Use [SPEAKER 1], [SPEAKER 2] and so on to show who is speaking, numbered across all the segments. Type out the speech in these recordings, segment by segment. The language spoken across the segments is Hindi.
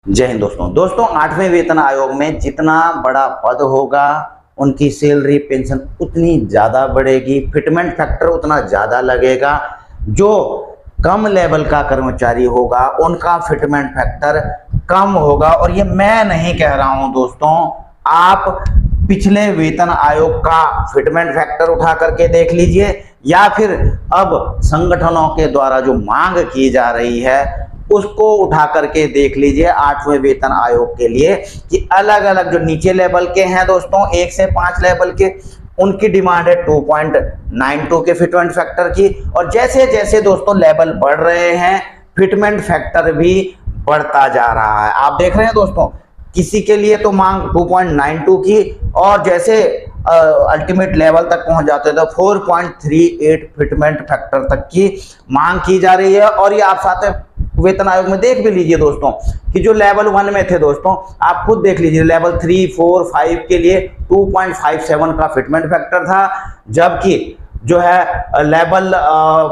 [SPEAKER 1] जय हिंद दोस्तों 8वें वेतन आयोग में जितना बड़ा पद होगा उनकी सैलरी पेंशन उतनी ज़्यादा बढ़ेगी, फिटमेंट फैक्टर उतना ज़्यादा लगेगा। जो कम लेवल का कर्मचारी होगा उनका फिटमेंट फैक्टर कम होगा। और ये मैं नहीं कह रहा हूं दोस्तों, आप पिछले वेतन आयोग का फिटमेंट फैक्टर उठा करके देख लीजिए, या फिर अब संगठनों के द्वारा जो मांग की जा रही है उसको उठा करके देख लीजिए 8वें वेतन आयोग के लिए कि अलग अलग जो नीचे लेवल के हैं दोस्तों 1 से 5 लेवल के, उनकी डिमांड है 2.92 के फिटमेंट फैक्टर की। और जैसे जैसे दोस्तों लेवल बढ़ रहे हैं फिटमेंट फैक्टर भी बढ़ता जा रहा है। आप देख रहे हैं दोस्तों, किसी के लिए तो मांग 2.92 की, और जैसे अल्टीमेट लेवल तक पहुंच जाते तो 4.38 फिटमेंट फैक्टर तक की मांग की जा रही है। और ये आप साथ वेतन आयोग में देख भी लीजिए दोस्तों कि जो लेवल 1 में थे दोस्तों, आप खुद देख लीजिए, लेवल 3, 4, 5 के लिए 2.57 का फिटमेंट फैक्टर था, जबकि जो है लेवल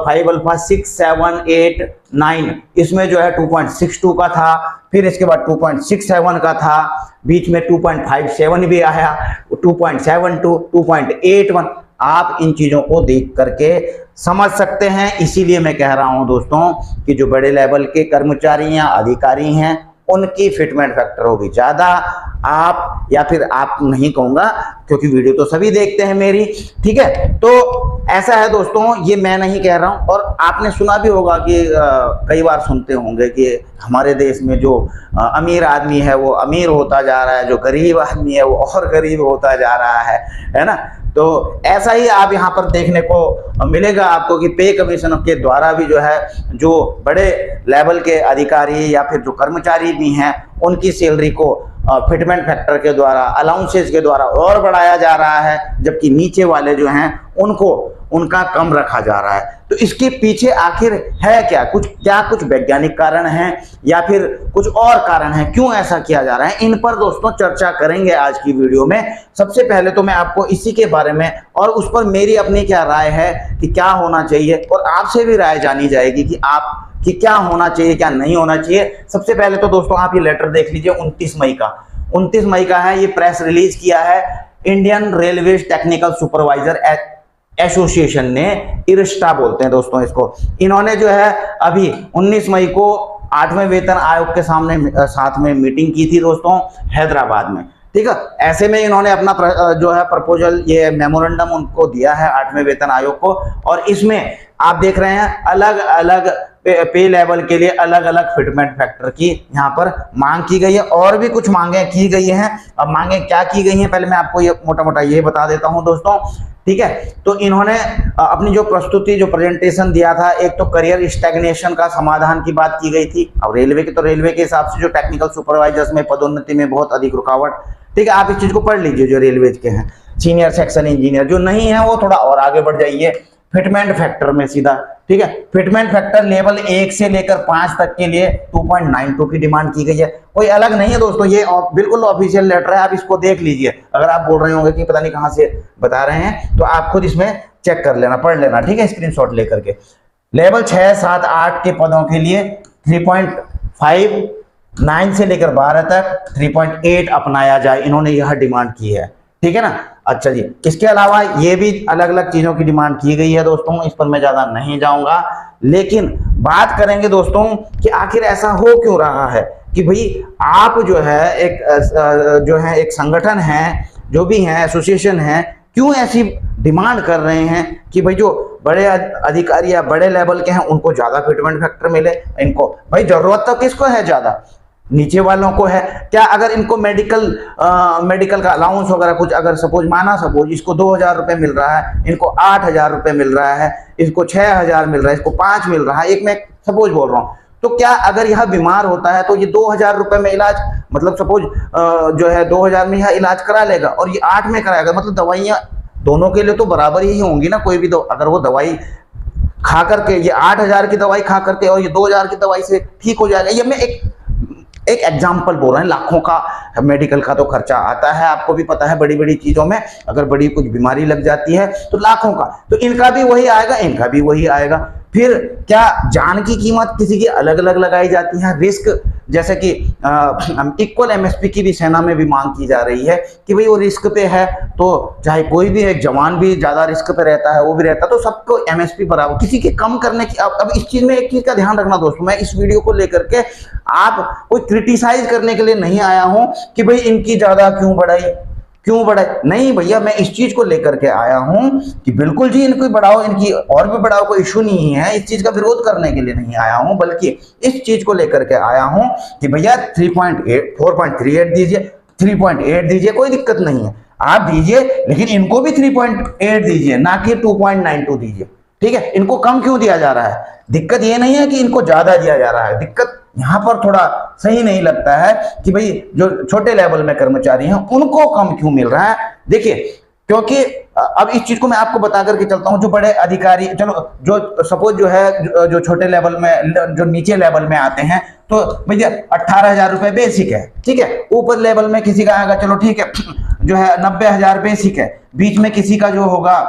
[SPEAKER 1] 5 अल्फा 6, 7, 8, 9 इसमें जो है 2.62 का था, फिर इसके बाद 2.67 का था, बीच में 2.57 भी आया, 2.72, 2.81। आप इन चीज़ों को देख करके समझ सकते हैं। इसीलिए मैं कह रहा हूं दोस्तों कि जो बड़े लेवल के कर्मचारी या अधिकारी हैं उनकी फिटमेंट फैक्टर होगी ज़्यादा। आप, या फिर आप नहीं कहूँगा क्योंकि वीडियो तो सभी देखते हैं मेरी, ठीक है। तो ऐसा है दोस्तों, ये मैं नहीं कह रहा हूँ। और आपने सुना भी होगा कि कई बार सुनते होंगे कि हमारे देश में जो अमीर आदमी है वो अमीर होता जा रहा है, जो गरीब आदमी है वो और गरीब होता जा रहा है ना। तो ऐसा ही आप यहाँ पर देखने को मिलेगा आपको कि पे कमीशन के द्वारा भी जो है, जो बड़े लेवल के अधिकारी या फिर जो कर्मचारी भी हैं उनकी सैलरी को फिटमेंट फैक्टर के द्वारा, अलाउंसेस के द्वारा और बढ़ाया जा रहा है, जबकि नीचे वाले जो हैं उनको उनका कम रखा जा रहा है। तो इसके पीछे आखिर है क्या? कुछ वैज्ञानिक कारण हैं या फिर कुछ और कारण है, क्यों ऐसा किया जा रहा है? इन पर दोस्तों चर्चा करेंगे आज की वीडियो में। सबसे पहले तो मैं आपको इसी के बारे में और उस पर मेरी अपनी क्या राय है कि क्या होना चाहिए, और आपसे भी राय जानी जाएगी कि क्या होना चाहिए क्या नहीं होना चाहिए। सबसे पहले तो दोस्तों आप ये लेटर देख लीजिए 29 मई का है। ये प्रेस रिलीज किया है Indian railway technical supervisor association ने, इरिस्टा बोलते हैं दोस्तों इसको। इन्होंने जो है अभी 19 मई को 8वें वेतन आयोग के साथ में मीटिंग की थी दोस्तों हैदराबाद में, ठीक है। ऐसे में इन्होंने अपना जो है प्रपोजल, ये मेमोरेंडम उनको दिया है 8वें वेतन आयोग को। और इसमें आप देख रहे हैं अलग अलग पे लेवल के लिए अलग अलग फिटमेंट फैक्टर की यहाँ पर मांग की गई है, और भी कुछ मांगे की गई हैं। अब मांगे क्या की गई हैं पहले मैं आपको ये मोटा मोटा ये बता देता हूँ दोस्तों, ठीक है। तो इन्होंने अपनी जो प्रस्तुति, जो प्रेजेंटेशन दिया था, एक तो करियर स्टैग्नेशन का समाधान की बात की गई थी। अब रेलवे के हिसाब से जो टेक्निकल सुपरवाइजर्स में पदोन्नति में बहुत अधिक रुकावट, ठीक है। आप इस चीज को पढ़ लीजिए, जो रेलवे के हैं सीनियर सेक्शन इंजीनियर जो नहीं है वो थोड़ा और आगे बढ़ जाइए फिटमेंट फैक्टर में सीधा, ठीक है। फिटमेंट फैक्टर लेवल 1 से लेकर 5 तक के लिए 2.92 की डिमांड की गई है। कोई अलग नहीं है दोस्तों, ये बिल्कुल ऑफिशियल लेटर है, आप इसको देख लीजिए। अगर आप बोल रहे होंगे कि पता नहीं कहां से बता रहे हैं, तो आप खुद इसमें चेक कर लेना, पढ़ लेना, ठीक है, स्क्रीनशॉट लेकर के। लेवल 6, 7, 8 के पदों के लिए 3.5, 9 से लेकर 12 तक 3.8 अपनाया जाए, इन्होंने यह डिमांड की है, ठीक है ना। अच्छा जी, इसके अलावा ये भी अलग अलग चीजों की डिमांड की गई है दोस्तों, इस पर मैं ज्यादा नहीं जाऊंगा। लेकिन बात करेंगे दोस्तों कि आखिर ऐसा हो क्यों रहा है कि भाई आप जो है एक संगठन है, जो भी है एसोसिएशन है, क्यों ऐसी डिमांड कर रहे हैं कि भाई जो बड़े अधिकारी या बड़े लेवल के हैं उनको ज्यादा फिटमेंट फैक्टर मिले। इनको भाई जरूरत तो किसको है ज्यादा? नीचे वालों को है। क्या अगर इनको मेडिकल का अलाउंस वगैरह कुछ, अगर सपोज इसको 2000 रुपए मिल रहा है, इनको 8000 रुपए मिल रहा है, इसको 6000 मिल रहा है, इसको 5 मिल रहा है, एक मैं सपोज बोल रहा हूँ, तो क्या अगर यह बीमार होता है तो ये 2000 रुपए में इलाज, मतलब सपोज जो है 2000 में यह इलाज करा लेगा और ये 8 में कराएगा, मतलब दवाइयाँ दोनों के लिए तो बराबर ही होंगी ना। कोई भी अगर वो दवाई खा करके, ये 8000 की दवाई खा करके और ये 2000 की दवाई से ठीक हो जाएगा। ये मैं एक एग्जाम्पल बोल रहे हैं, लाखों का मेडिकल का तो खर्चा आता है, आपको भी पता है, बड़ी बड़ी चीजों में अगर बड़ी कुछ बीमारी लग जाती है तो लाखों का, तो इनका भी वही आएगा, इनका भी वही आएगा। फिर क्या जान की कीमत किसी की अलग अलग लगाई जाती है। रिस्क, जैसे कि इक्वल एमएसपी की भी सेना में भी मांग की जा रही है कि भाई वो रिस्क पे है, तो चाहे कोई भी एक जवान भी ज्यादा रिस्क पे रहता है, वो भी रहता है, तो सबको एमएसपी बराबर, किसी के कम करने की। अब इस चीज में एक चीज का ध्यान रखना दोस्तों, मैं इस वीडियो को लेकर के आप कोई क्रिटिसाइज करने के लिए नहीं आया हूं कि भाई इनकी ज्यादा क्यों बढ़ाई, नहीं भैया, मैं इस चीज को लेकर के आया हूं कि बिल्कुल जी इनको बढ़ाओ, इनकी और भी बढ़ाओ, कोई इशू नहीं है। इस चीज का विरोध करने के लिए नहीं आया हूं, बल्कि इस चीज को लेकर के आया हूं कि भैया 3.8 4.38 दीजिए, 3.8 दीजिए, कोई दिक्कत नहीं है, आप दीजिए, लेकिन इनको भी 3.8 दीजिए, ना कि 2.92 दीजिए। ठीक है, इनको कम क्यों दिया जा रहा है? दिक्कत ये नहीं है कि इनको ज्यादा दिया जा रहा है, दिक्कत यहां पर थोड़ा सही नहीं लगता है कि भाई जो छोटे लेवल में कर्मचारी हैं उनको कम क्यों मिल रहा है। देखिए, क्योंकि अब इस चीज को मैं आपको बता करके चलता हूं। जो बड़े अधिकारी, चलो जो सपोज जो है, जो छोटे लेवल में, जो नीचे लेवल में आते हैं, तो भैया 18,000 रुपए बेसिक है, ठीक है। ऊपर लेवल में किसी का आएगा, चलो ठीक है, जो है 90,000 बेसिक है, बीच में किसी का जो होगा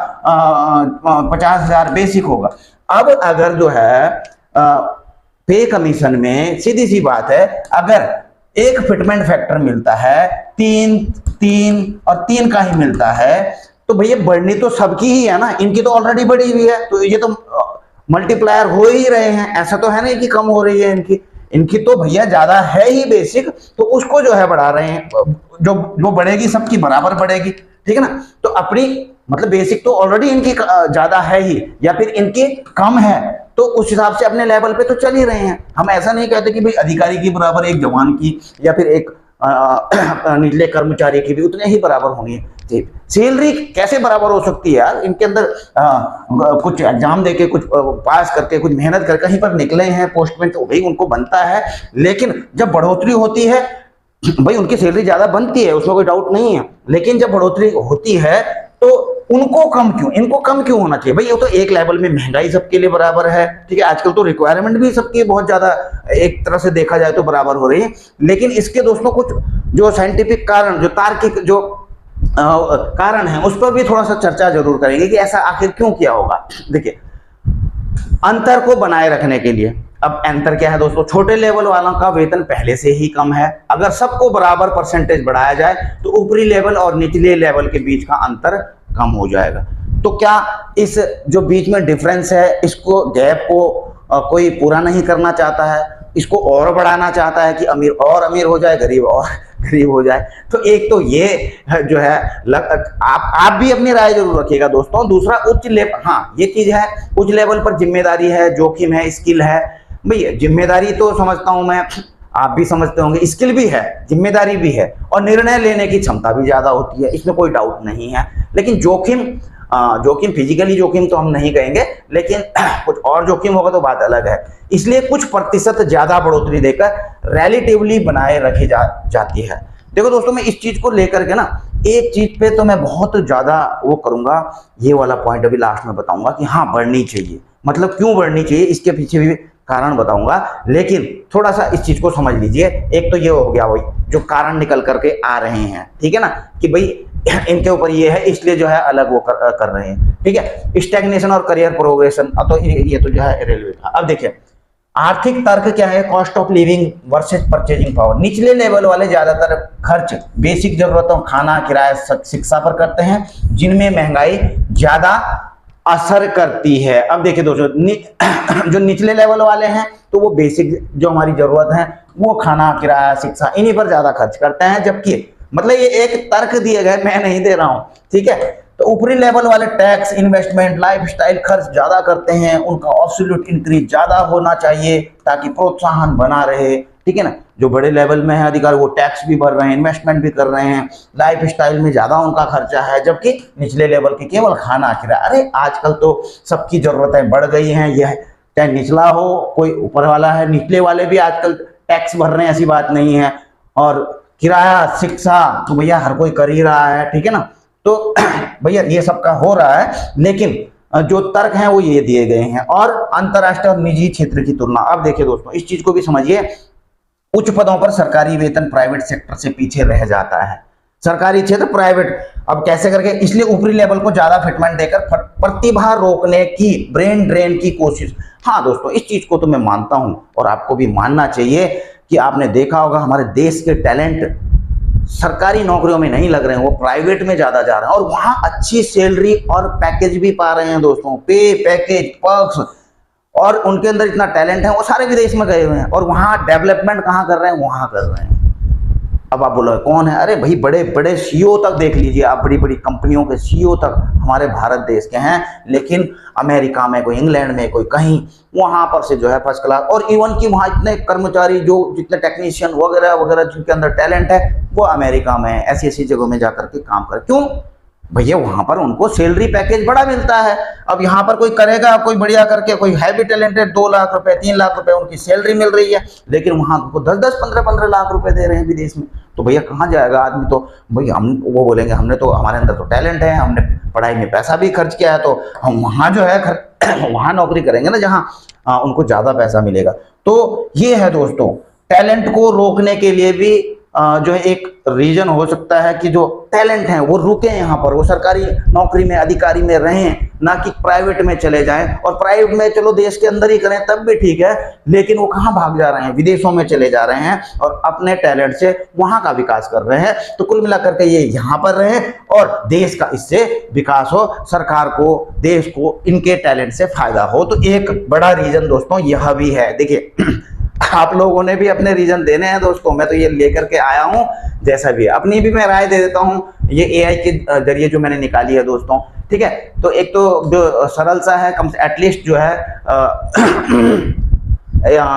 [SPEAKER 1] 50,000 बेसिक होगा। अब अगर जो है पे कमीशन में सीधी सी बात है, अगर एक फिटमेंट फैक्टर मिलता है, 3 और 3 का ही मिलता है, तो भैया बढ़नी तो सबकी ही है ना, इनकी तो ऑलरेडी बढ़ी हुई है, तो ये तो मल्टीप्लायर हो ही रहे हैं। ऐसा तो है नहीं कि कम हो रही है इनकी तो भैया ज्यादा है ही बेसिक, तो उसको जो है बढ़ा रहे हैं, जो बढ़ेगी सबकी बराबर बढ़ेगी, ठीक है ना। तो अपनी मतलब बेसिक तो ऑलरेडी इनकी ज्यादा है ही, या फिर इनकी कम है, तो उस हिसाब से अपने लेवल पे तो चल ही रहे हैं। हम ऐसा नहीं कहते कि भाई अधिकारी की बराबर एक जवान की या फिर एक निचले कर्मचारी की भी उतने ही बराबर होनी है। सैलरी कैसे बराबर हो सकती है यार? इनके अंदर कुछ एग्जाम देके, कुछ पास करके, कुछ मेहनत कर कहीं पर निकले हैं पोस्ट में, तो भाई उनको बनता है। लेकिन जब बढ़ोतरी होती है भाई उनकी सैलरी ज्यादा बनती है, उसमें कोई डाउट नहीं है, लेकिन जब बढ़ोतरी होती है तो उनको कम क्यों, इनको कम क्यों होना चाहिए? भाई वो तो एक लेवल में महंगाई सबके लिए बराबर है, ठीक है। आजकल तो रिक्वायरमेंट भी सबकी बहुत ज्यादा एक तरह से देखा जाए तो बराबर हो रही है, लेकिन इसके दोस्तों कुछ जो साइंटिफिक कारण, जो तार्किक जो कारण है, उस पर भी थोड़ा सा चर्चा जरूर करेंगे कि ऐसा आखिर क्यों किया होगा। देखिए, अंतर को बनाए रखने के लिए, अब अंतर क्या है दोस्तों? छोटे लेवल वालों का वेतन पहले से ही कम है, अगर सबको बराबर परसेंटेज बढ़ाया जाए तो ऊपरी लेवल और निचले लेवल के बीच का अंतर कम हो जाएगा। तो क्या इस जो बीच में डिफरेंस है, इसको गैप को कोई पूरा नहीं करना चाहता है, इसको और बढ़ाना चाहता है कि अमीर और अमीर हो जाए, गरीब और गरीब हो जाए? तो एक तो ये जो है आप भी अपनी राय जरूर रखिएगा दोस्तों। दूसरा, उच्च लेवल, हाँ ये चीज है, उच्च लेवल पर जिम्मेदारी है, जोखिम है, स्किल है। भैया जिम्मेदारी तो समझता हूं मैं, आप भी समझते होंगे, स्किल भी है, जिम्मेदारी भी है, और निर्णय लेने की क्षमता भी ज्यादा होती है, इसमें कोई डाउट नहीं है। लेकिन जोखिम फिजिकली जोखिम तो हम नहीं कहेंगे, लेकिन कुछ और जोखिम होगा तो बात अलग है। इसलिए कुछ प्रतिशत ज्यादा बढ़ोतरी देकर रिलेटिवली बनाए रखी जाती है। देखो दोस्तों, मैं इस चीज को लेकर के ना, एक चीज पे तो मैं बहुत ज्यादा वो करूंगा, ये वाला पॉइंट अभी लास्ट में बताऊंगा कि हाँ बढ़नी चाहिए, मतलब क्यों बढ़नी चाहिए, इसके पीछे भी कारण बताऊंगा। लेकिन थोड़ा सा इस चीज को समझ लीजिए। एक तो ये हो गया भाई जो कारण निकल करके आ रहे हैं, ठीक है ना, कि भाई इनके ऊपर ये है इसलिए जो है अलग वो कर रहे हैं, ठीक है। स्टैग्नेशन और करियर प्रोग्रेशन, तो ये तो जो है रेलवे था। अब देखिए, आर्थिक तर्क क्या है? Cost of living versus purchasing power. निचले लेवल वाले ज्यादातर खर्च बेसिक जरूरतों, खाना, किराया, शिक्षा पर करते हैं, जिनमें महंगाई ज्यादा असर करती है। अब देखिए दोस्तों, जो निचले लेवल वाले हैं तो वो बेसिक जो हमारी जरूरत है, वो खाना, किराया, शिक्षा, इन्हीं पर ज्यादा खर्च करते हैं। जबकि मतलब ये एक तर्क दिए गए, मैं नहीं दे रहा हूं, ठीक है। तो ऊपरी लेवल वाले टैक्स, इन्वेस्टमेंट, लाइफस्टाइल खर्च ज्यादा करते हैं, उनका एब्सोल्यूट इंक्रीज ज्यादा होना चाहिए ताकि प्रोत्साहन बना रहे, ठीक है ना। जो बड़े लेवल में है अधिकारी, वो टैक्स भी भर रहे हैं, इन्वेस्टमेंट भी कर रहे हैं, लाइफस्टाइल में ज्यादा उनका खर्चा है, जबकि निचले लेवल के केवल खाना, किराया। अरे आजकल तो सबकी जरूरतें बढ़ गई हैं, यह चाहे निचला हो, कोई ऊपर वाला है, निचले वाले भी आजकल टैक्स भर रहे हैं, ऐसी बात नहीं है। और किराया, शिक्षा तो भैया हर कोई कर ही रहा है, ठीक है ना। तो भैया ये सबका हो रहा है, लेकिन जो तर्क हैं वो ये दिए गए हैं। और अंतरराष्ट्रीय और निजी क्षेत्र की तुलना। अब देखिए दोस्तों, इस चीज को भी समझिए, उच्च पदों पर सरकारी वेतन प्राइवेट सेक्टर से पीछे रह जाता है, सरकारी क्षेत्र, प्राइवेट, अब कैसे करके, इसलिए ऊपरी लेवल को ज्यादा फिटमेंट देकर प्रतिभा रोकने की, ब्रेन ड्रेन की कोशिश। हाँ दोस्तों, इस चीज को तो मैं मानता हूं और आपको भी मानना चाहिए कि आपने देखा होगा हमारे देश के टैलेंट सरकारी नौकरियों में नहीं लग रहे हैं, वो प्राइवेट में ज्यादा जा रहे हैं और वहां अच्छी सैलरी और पैकेज भी पा रहे हैं दोस्तों, पे, पैकेज, पर्क्स, और उनके अंदर इतना टैलेंट है, वो सारे विदेश में गए हुए हैं और वहां डेवलपमेंट कहां कर रहे हैं, वहां कर रहे हैं। अब आप बोलो कौन है, अरे भाई बड़े बड़े सीईओ तक देख लीजिए आप, बड़ी बड़ी कंपनियों के सीईओ तक हमारे भारत देश के हैं, लेकिन अमेरिका में, कोई इंग्लैंड में, कोई कहीं, वहां पर से जो है फर्स्ट क्लास, और इवन कि वहां इतने कर्मचारी, जो जितने टेक्नीशियन वगैरह वगैरह जिनके अंदर टैलेंट है, वो अमेरिका में ऐसी ऐसी जगहों में जाकर के काम कर, क्यों भैया, वहां पर उनको सैलरी पैकेज बड़ा मिलता है। अब यहाँ पर कोई करेगा, कोई बढ़िया करके, कोई है भी टैलेंटेड, 2 लाख रुपए 3 लाख रुपए उनकी सैलरी मिल रही है, लेकिन वहां उनको 10-10 15-15 लाख रुपए दे रहे हैं विदेश में, तो भैया कहाँ जाएगा आदमी, तो भाई हम, वो बोलेंगे हमने तो, हमारे अंदर तो टैलेंट है, हमने पढ़ाई में पैसा भी खर्च किया है, तो हम वहां जो है वहां नौकरी करेंगे ना जहाँ उनको ज्यादा पैसा मिलेगा। तो ये है दोस्तों, टैलेंट को रोकने के लिए भी जो है एक रीजन हो सकता है कि जो टैलेंट हैं वो रुके यहाँ पर, वो सरकारी नौकरी में, अधिकारी में रहें, ना कि प्राइवेट में चले जाएं। और प्राइवेट में चलो देश के अंदर ही करें तब भी ठीक है, लेकिन वो कहाँ भाग जा रहे हैं, विदेशों में चले जा रहे हैं और अपने टैलेंट से वहां का विकास कर रहे हैं। तो कुल मिलाकर के ये यहाँ पर रहे और देश का इससे विकास हो, सरकार को, देश को इनके टैलेंट से फायदा हो। तो एक बड़ा रीजन दोस्तों यह भी है। देखिए आप लोगों ने भी अपने रीजन देने हैं दोस्तों, मैं तो ये लेकर के आया हूं, जैसा भी है अपनी भी मैं राय दे देता हूं, ये एआई के जरिए जो मैंने निकाली है दोस्तों, ठीक है। तो एक तो जो सरल सा है, कम से एटलीस्ट जो है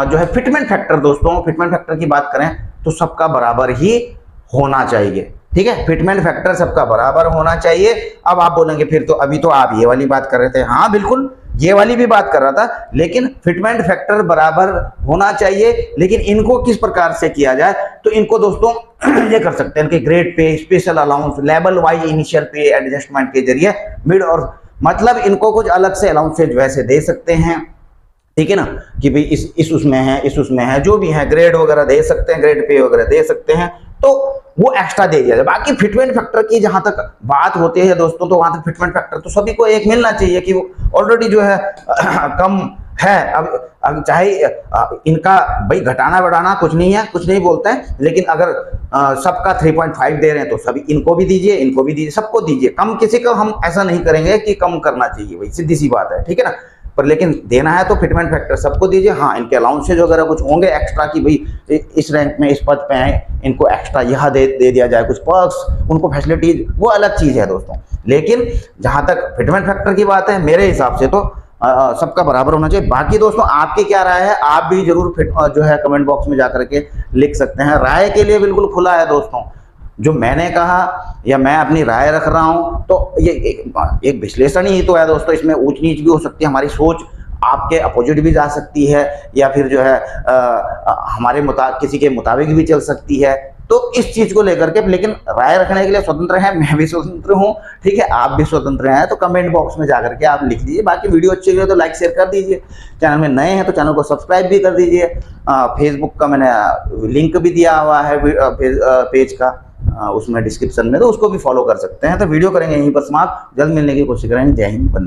[SPEAKER 1] जो है फिटमेंट फैक्टर दोस्तों, फिटमेंट फैक्टर की बात करें तो सबका बराबर ही होना चाहिए, ठीक है, फिटमेंट फैक्टर सबका बराबर होना चाहिए। अब आप बोलेंगे फिर तो, अभी तो आप ये वाली बात कर रहे थे, हाँ बिल्कुल ये वाली भी बात कर रहा था, लेकिन फिटमेंट फैक्टर बराबर होना चाहिए, लेकिन इनको किस प्रकार से किया जाए, तो इनको दोस्तों ये कर सकते हैं कि grade pay, special allowance, level wise initial पे एडजस्टमेंट के जरिए मिड, और मतलब इनको कुछ अलग से अलाउंसेज वैसे दे सकते हैं, ठीक है ना, कि भाई इस उसमें है, इस उसमें है, जो भी है, ग्रेड वगैरह दे सकते हैं, ग्रेड पे वगैरह दे सकते हैं, तो वो एक्स्ट्रा दे दिया जाए। बाकी फिटमेंट फैक्टर की जहां तक बात होती है दोस्तों, तो वहां तक फिटमेंट फैक्टर तो सभी को एक मिलना चाहिए कि वो ऑलरेडी जो है कम है। अब चाहे इनका भाई घटाना बढ़ाना कुछ नहीं है, कुछ नहीं बोलते हैं, लेकिन अगर सबका 3.5 दे रहे हैं तो सभी इनको भी दीजिए, इनको भी दीजिए, सबको दीजिए, कम किसी का हम ऐसा नहीं करेंगे कि कम करना चाहिए, भाई सीधी सी बात है, ठीक है ना। पर लेकिन देना है तो फिटमेंट फैक्टर सबको दीजिए। हाँ, इनके अलाउंसेज वगैरह कुछ होंगे एक्स्ट्रा की भाई इस रैंक में, इस पद पे हैं, इनको एक्स्ट्रा यह दे दिया जाए, कुछ पर्क्स, उनको फैसिलिटीज, वो अलग चीज है दोस्तों। लेकिन जहां तक फिटमेंट फैक्टर की बात है, मेरे हिसाब से तो सबका बराबर होना चाहिए। बाकी दोस्तों आपकी क्या राय है, आप भी जरूर जो है कमेंट बॉक्स में जाकर के लिख सकते हैं। राय के लिए बिल्कुल खुला है दोस्तों, जो मैंने कहा या मैं अपनी राय रख रहा हूं, तो ये एक विश्लेषण ही तो है दोस्तों, इसमें ऊंच नीच भी हो सकती है, हमारी सोच आपके अपोजिट भी जा सकती है, या फिर जो है हमारे किसी के मुताबिक भी चल सकती है। तो इस चीज को लेकर के, लेकिन राय रखने के लिए स्वतंत्र है, मैं भी स्वतंत्र हूं, ठीक है, आप भी स्वतंत्र हैं। तो कमेंट बॉक्स में जाकर के आप लिख दीजिए। बाकी वीडियो अच्छी लगे तो लाइक शेयर कर दीजिए, चैनल में नए हैं तो चैनल को सब्सक्राइब भी कर दीजिए। फेसबुक का मैंने लिंक भी दिया हुआ है पेज का, उसमें डिस्क्रिप्शन में, तो उसको भी फॉलो कर सकते हैं। तो वीडियो करेंगे यहीं पर समाप्त, जल्द मिलने की कोशिश करेंगे। जय हिंद, वंदे।